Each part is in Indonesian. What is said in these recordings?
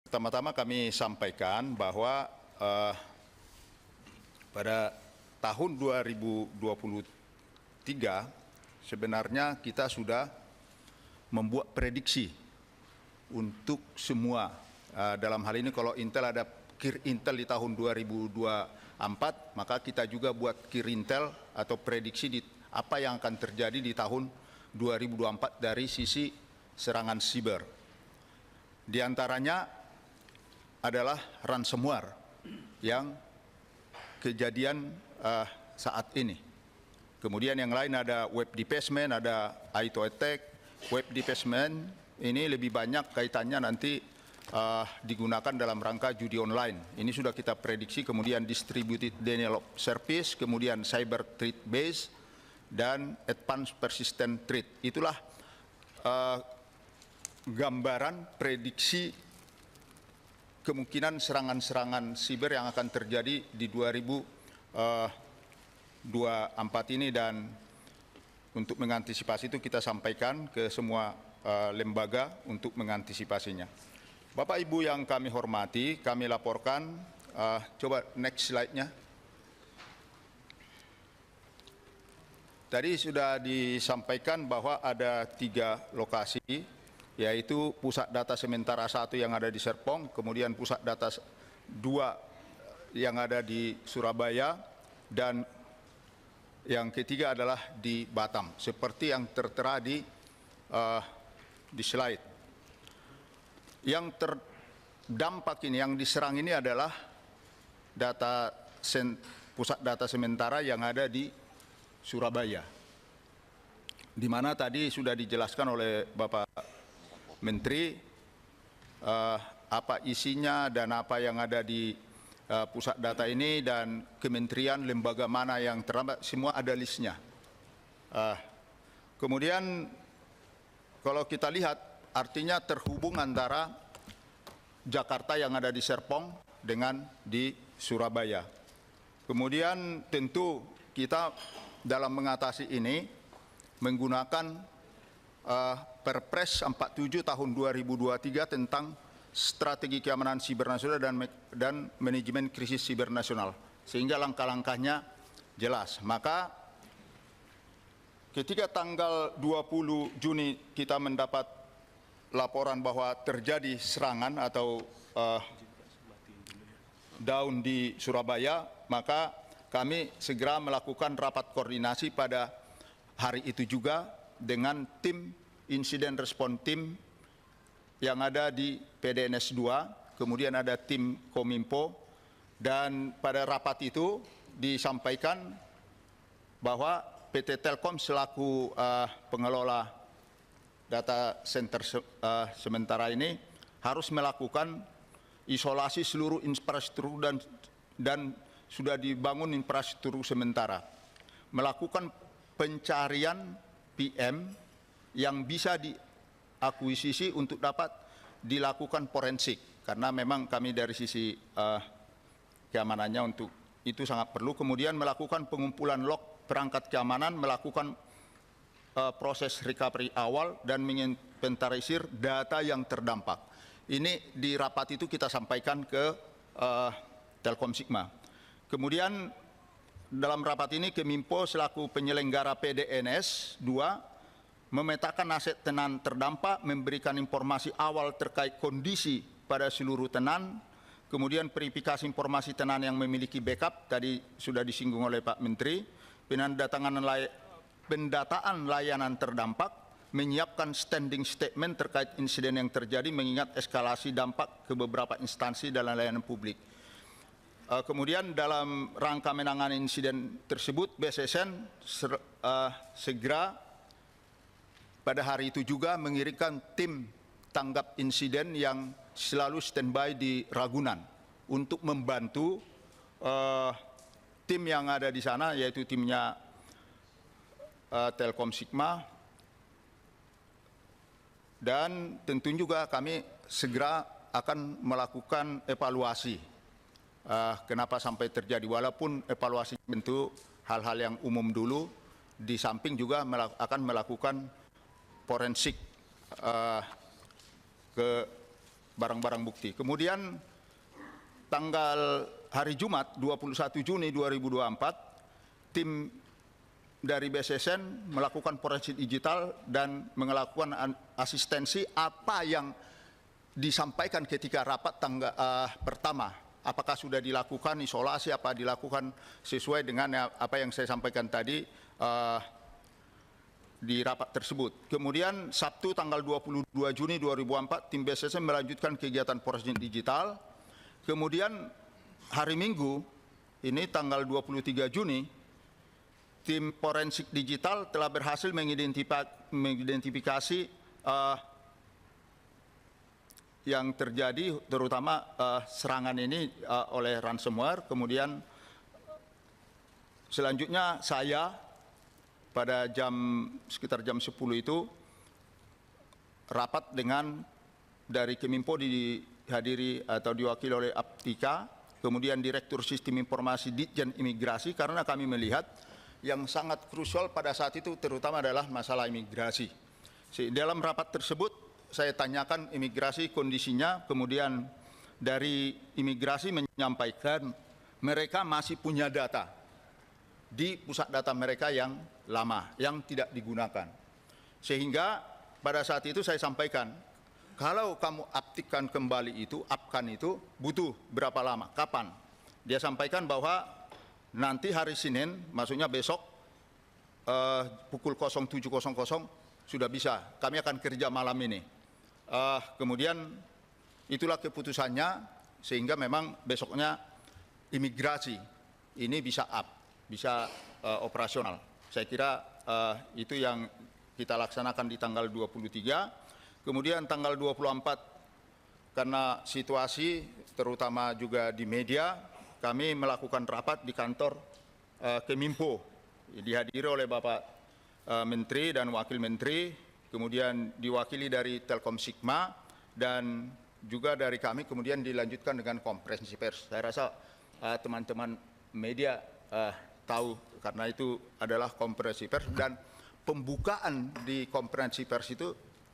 Pertama-tama kami sampaikan bahwa pada tahun 2023 sebenarnya kita sudah membuat prediksi untuk semua. Dalam hal ini kalau Intel ada KIR Intel di tahun 2024, maka kita juga buat KIR Intel atau prediksi di apa yang akan terjadi di tahun 2024 dari sisi serangan siber. Di antaranya adalah ransomware yang kejadian saat ini. Kemudian yang lain ada web defacement, ada ITO attack. Web defacement ini lebih banyak kaitannya nanti digunakan dalam rangka judi online. Ini sudah kita prediksi. Kemudian distributed denial of service, kemudian cyber threat base, dan advanced persistent threat. Itulah gambaran prediksi kemungkinan serangan-serangan siber yang akan terjadi di 2024 ini, dan untuk mengantisipasi itu kita sampaikan ke semua lembaga untuk mengantisipasinya. Bapak Ibu yang kami hormati, kami laporkan, coba next slide-nya. Tadi sudah disampaikan bahwa ada 3 lokasi, yaitu pusat data sementara 1 yang ada di Serpong, kemudian pusat data 2 yang ada di Surabaya, dan yang ketiga adalah di Batam, seperti yang tertera di slide. Yang terdampak ini, yang diserang ini adalah pusat data sementara yang ada di Surabaya, di mana tadi sudah dijelaskan oleh Bapak Menteri apa isinya dan apa yang ada di pusat data ini, dan kementerian lembaga mana yang terdampak, semua ada listnya. Kemudian kalau kita lihat, artinya terhubung antara Jakarta yang ada di Serpong dengan di Surabaya. Kemudian tentu kita dalam mengatasi ini menggunakan Perpres 47 tahun 2023 tentang strategi keamanan siber nasional dan manajemen krisis siber nasional, sehingga langkah-langkahnya jelas. Maka ketika tanggal 20 Juni kita mendapat laporan bahwa terjadi serangan atau down di Surabaya, maka kami segera melakukan rapat koordinasi pada hari itu juga dengan tim Insiden Respon Team yang ada di PDNS 2, kemudian ada tim Kominfo, dan pada rapat itu disampaikan bahwa PT Telkom selaku pengelola data center sementara ini harus melakukan isolasi seluruh infrastruktur dan sudah dibangun infrastruktur sementara, melakukan pencarian PM yang bisa diakuisisi untuk dapat dilakukan forensik, karena memang kami dari sisi keamanannya untuk itu sangat perlu. Kemudian melakukan pengumpulan log perangkat keamanan, melakukan proses recovery awal, dan menginventarisir data yang terdampak. Ini di rapat itu kita sampaikan ke Telkom Sigma. Kemudian dalam rapat ini Kominfo selaku penyelenggara PDNS 2 memetakan aset tenan terdampak, memberikan informasi awal terkait kondisi pada seluruh tenan, kemudian verifikasi informasi tenan yang memiliki backup, tadi sudah disinggung oleh Pak Menteri, pendataan layanan terdampak, menyiapkan standing statement terkait insiden yang terjadi mengingat eskalasi dampak ke beberapa instansi dalam layanan publik. Kemudian dalam rangka menangani insiden tersebut, BSSN segera pada hari itu juga mengirimkan tim tanggap insiden yang selalu standby di Ragunan untuk membantu tim yang ada di sana, yaitu timnya Telkom Sigma, dan tentu juga kami segera akan melakukan evaluasi kenapa sampai terjadi, walaupun evaluasi tentu hal-hal yang umum dulu, di samping juga akan melakukan forensik ke barang-barang bukti. Kemudian tanggal hari Jumat 21 Juni 2024, tim dari BSSN melakukan forensik digital dan melakukan asistensi apa yang disampaikan ketika rapat pertama. Apakah sudah dilakukan isolasi, apa dilakukan sesuai dengan apa yang saya sampaikan tadi di rapat tersebut. Kemudian Sabtu tanggal 22 Juni 2004, tim BSSN melanjutkan kegiatan forensik digital. Kemudian hari Minggu, ini tanggal 23 Juni, tim forensik digital telah berhasil mengidentifikasi yang terjadi, terutama serangan ini oleh ransomware. Kemudian selanjutnya saya pada sekitar jam 10 itu rapat dengan dari Keminfo dihadiri atau diwakili oleh Aptika, kemudian Direktur Sistem Informasi Ditjen Imigrasi, karena kami melihat yang sangat krusial pada saat itu terutama adalah masalah imigrasi. Dalam rapat tersebut saya tanyakan imigrasi kondisinya, kemudian dari imigrasi menyampaikan mereka masih punya data di pusat data mereka yang lama, yang tidak digunakan. Sehingga pada saat itu saya sampaikan, kalau kamu upkan kembali itu, butuh berapa lama, kapan? Dia sampaikan bahwa nanti hari Senin, maksudnya besok, pukul 07.00 sudah bisa, kami akan kerja malam ini. Kemudian itulah keputusannya, sehingga memang besoknya imigrasi ini bisa bisa operasional. Saya kira itu yang kita laksanakan di tanggal 23. Kemudian tanggal 24, karena situasi terutama juga di media, kami melakukan rapat di kantor Keminfo, dihadiri oleh Bapak Menteri dan Wakil Menteri, kemudian diwakili dari Telkom Sigma, dan juga dari kami kemudian dilanjutkan dengan konferensi pers. Saya rasa teman-teman media tahu, karena itu adalah konferensi pers, dan pembukaan di konferensi pers itu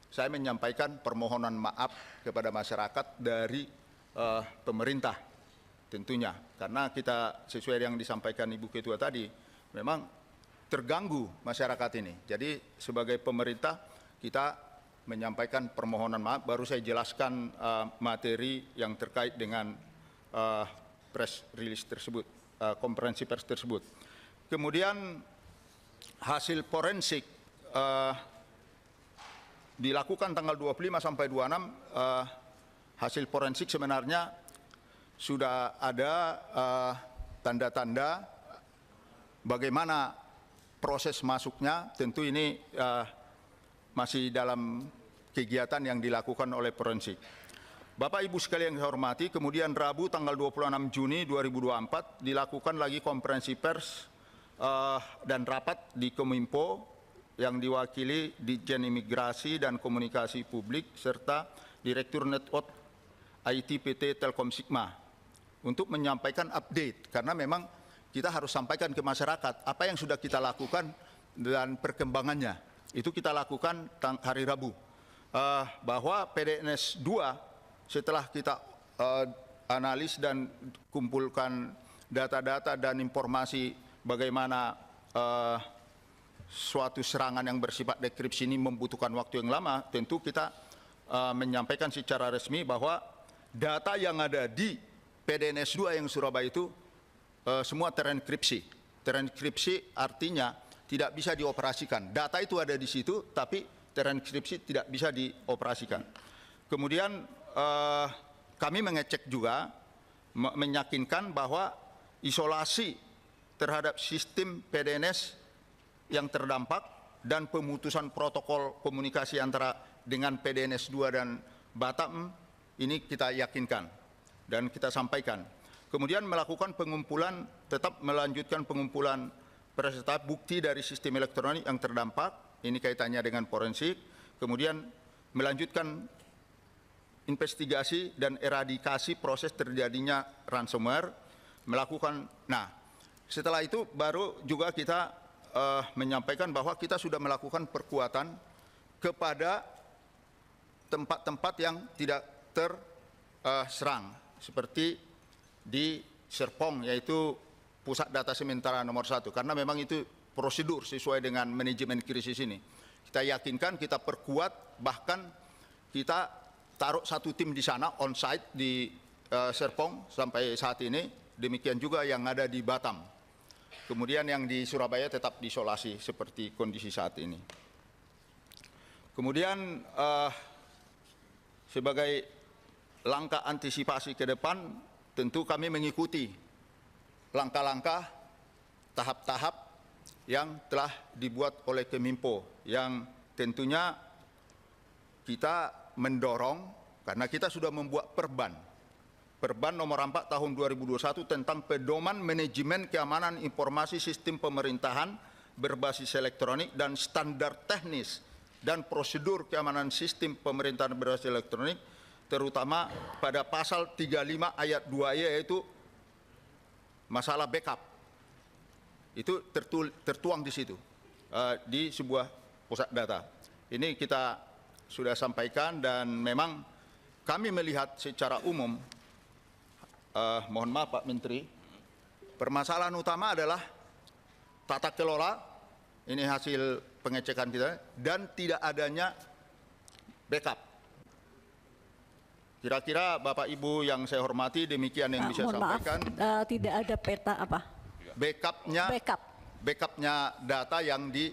saya menyampaikan permohonan maaf kepada masyarakat dari pemerintah tentunya, karena kita sesuai yang disampaikan Ibu Ketua tadi, memang terganggu masyarakat ini. Jadi sebagai pemerintah kita menyampaikan permohonan maaf, baru saya jelaskan materi yang terkait dengan press release tersebut, konferensi pers tersebut. Kemudian hasil forensik dilakukan tanggal 25 sampai 26, hasil forensik sebenarnya sudah ada tanda-tanda bagaimana proses masuknya. Tentu ini masih dalam kegiatan yang dilakukan oleh forensik. Bapak Ibu sekalian yang saya hormati, kemudian Rabu tanggal 26 Juni 2024 dilakukan lagi konferensi pers dan rapat di Kominfo yang diwakili Ditjen Imigrasi dan Komunikasi Publik serta Direktur Network IT PT Telkom Sigma untuk menyampaikan update, karena memang kita harus sampaikan ke masyarakat apa yang sudah kita lakukan dan perkembangannya. Itu kita lakukan hari Rabu, bahwa PDNS 2 setelah kita analis dan kumpulkan data-data dan informasi bagaimana suatu serangan yang bersifat dekripsi ini membutuhkan waktu yang lama, tentu kita menyampaikan secara resmi bahwa data yang ada di PDNS 2 yang Surabaya itu semua terenkripsi. Terenkripsi artinya tidak bisa dioperasikan. Data itu ada di situ, tapi terenkripsi tidak bisa dioperasikan. Kemudian kami mengecek juga, meyakinkan bahwa isolasi terhadap sistem PDNS yang terdampak dan pemutusan protokol komunikasi antara dengan PDNS 2 dan Batam ini kita yakinkan dan kita sampaikan. Kemudian melakukan pengumpulan, tetap melanjutkan pengumpulan peserta bukti dari sistem elektronik yang terdampak, ini kaitannya dengan forensik. Kemudian melanjutkan investigasi dan eradikasi proses terjadinya ransomware, melakukan. Nah, setelah itu baru juga kita menyampaikan bahwa kita sudah melakukan perkuatan kepada tempat-tempat yang tidak serang, seperti di Serpong, yaitu pusat data sementara nomor 1, karena memang itu prosedur sesuai dengan manajemen krisis ini. Kita yakinkan, kita perkuat, bahkan kita taruh satu tim di sana, on-site di Serpong sampai saat ini, demikian juga yang ada di Batam. Kemudian yang di Surabaya tetap diisolasi seperti kondisi saat ini. Kemudian sebagai langkah antisipasi ke depan, tentu kami mengikuti langkah-langkah, tahap-tahap yang telah dibuat oleh Keminfo, yang tentunya kita mendorong, karena kita sudah membuat Perban nomor 4 tahun 2021 tentang pedoman manajemen keamanan informasi sistem pemerintahan berbasis elektronik dan standar teknis dan prosedur keamanan sistem pemerintahan berbasis elektronik, terutama pada pasal 35 ayat 2 yaitu masalah backup. Itu tertuang di situ, di sebuah pusat data. Ini kita sudah sampaikan, dan memang kami melihat secara umum, mohon maaf Pak Menteri, permasalahan utama adalah tata kelola, ini hasil pengecekan kita, dan tidak adanya backup. Kira-kira Bapak Ibu yang saya hormati, demikian yang bisa sampaikan. Tidak ada peta apa? Backupnya data yang di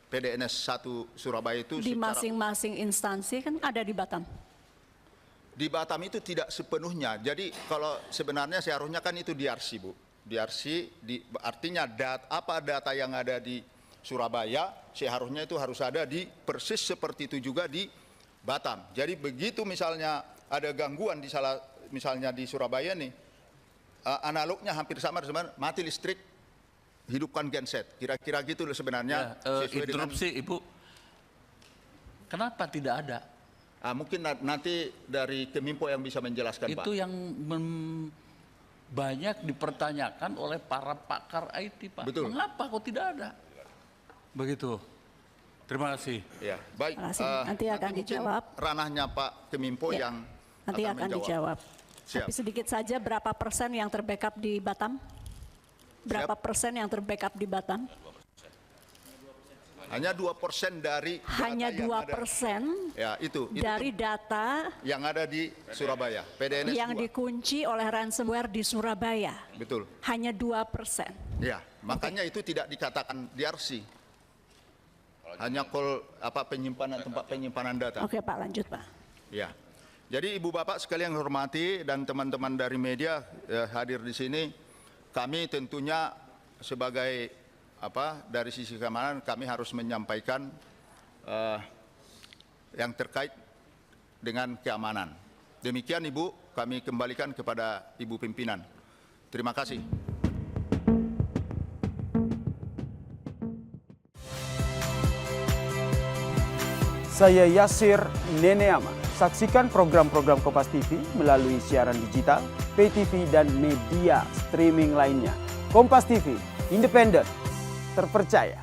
PDNS 1 Surabaya itu di masing-masing instansi kan ada di Batam. Di Batam itu tidak sepenuhnya. Jadi kalau sebenarnya seharusnya kan itu DRC, Bu. DRC artinya data yang ada di Surabaya seharusnya itu harus ada di persis seperti itu juga di Batam. Jadi begitu misalnya ada gangguan di misalnya di Surabaya nih, analognya hampir sama, mati listrik, hidupkan genset. Kira-kira gitu loh sebenarnya. Interupsi Ibu, kenapa tidak ada? Mungkin nanti dari Keminfo yang bisa menjelaskan, itu Pak. Itu yang banyak dipertanyakan oleh para pakar IT, Pak. Betul. Mengapa kok tidak ada? Begitu. Terima kasih. Ya, baik. Nanti akan dijawab. Ranahnya Pak Keminfo ya, yang nanti akan dijawab. Siap. Tapi sedikit saja, berapa persen yang terbackup di Batam? Berapa persen yang terbackup di Batam? Hanya 2% dari data hanya 2%. Ya, itu dari data yang ada di Surabaya, PDNS yang 2. dikunci oleh ransomware di Surabaya. Betul. Hanya 2%. Ya, makanya itu tidak dikatakan DRC. Hanya tempat penyimpanan data. Oke, Pak, lanjut, Pak. Ya. Jadi Ibu Bapak sekalian yang hormati dan teman-teman dari media hadir di sini, kami tentunya sebagai dari sisi keamanan kami harus menyampaikan yang terkait dengan keamanan. Demikian Ibu, kami kembalikan kepada Ibu pimpinan. Terima kasih. Saya Yasir Neneama. Saksikan program-program Kompas TV melalui siaran digital, pay TV, dan media streaming lainnya. Kompas TV, independen, terpercaya.